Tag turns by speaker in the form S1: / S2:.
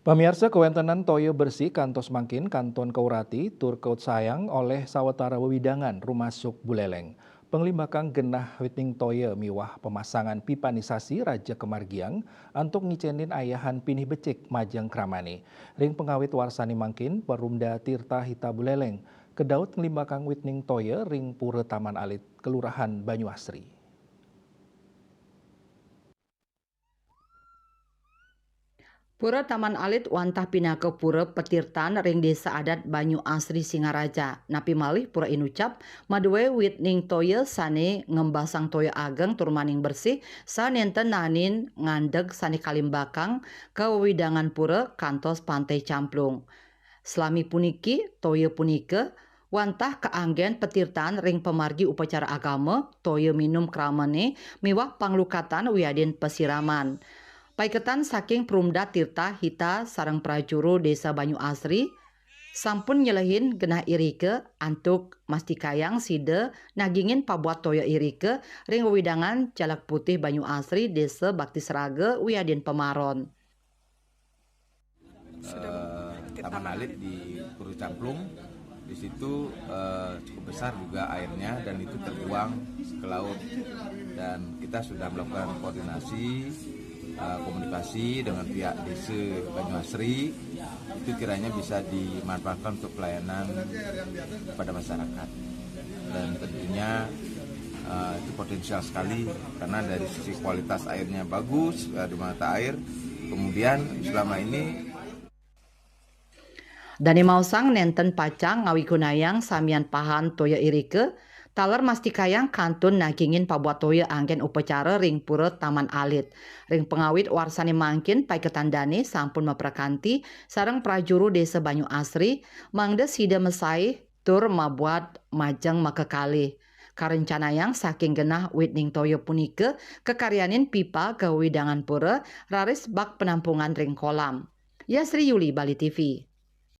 S1: Pamirsa kewentenan toyo bersih kantos mangkin kanton Kaurati tur kaut sayang oleh sawetara wewidangan rumah suk Buleleng. Penglimbakang genah witing toyo miwah pemasangan pipanisasi Raja Kemargiang untuk ngicenin ayahan pinih becik majang kramane. Ring pengawit warsani mangkin Perumda Tirta Hita Buleleng. Kedaut ngelimbakang witing toyo ring pura Taman Alit Kelurahan Banyuasri.
S2: Pura Taman Alit wantah pindah ke pura petirtan ring desa adat Banyu Asri Singaraja. Napi malih pura inucap maduwe witning toyo sane ngembasang toyo ageng tur maning bersih sanenten nanin ngandeg sane kalimbakang ke wewidangan pura kantos pantai Camplung. Selami puniki toyo punike wantah keanggen petirtan ring pemargi upacara agama toyo minum kramane miwah panglukatan wiadin pesiraman. Paiketan saking Perumda Tirta Hita sareng prajuru Desa Banyu Asri sampun nyelehin genah irike antuk mastikayang side nagingin pabuat toyo irike ring wewidangan Jalak Putih Banyu Asri Desa Bakti Serage Wiadin Pemaron.
S3: Taman Alit di Puru Camplung. Di situ cukup besar juga airnya dan itu terbuang ke laut. Dan kita sudah melakukan koordinasi komunikasi dengan pihak desa Banyuasri, itu kiranya bisa dimanfaatkan untuk pelayanan kepada masyarakat. Dan tentunya itu potensial sekali karena dari sisi kualitas airnya bagus di mata air. Kemudian selama ini
S2: Dani mausang nenten pacang ngawi kunayang samian pahan toyo irike taler mastikayang kantun nagingin pabuat toyo anggen upacara ring pura Taman Alit. Ring pengawit warsani mangkin paiketan dani sampun maprakanti sareng prajuru Desa Banyu Asri mangde sida mesai tur mabuat majeng makekali. Karencanayang saking genah witning toyo punike kekaryanin pipa ke widangan pura raris bak penampungan ring kolam. Yasri Yuli, Bali TV.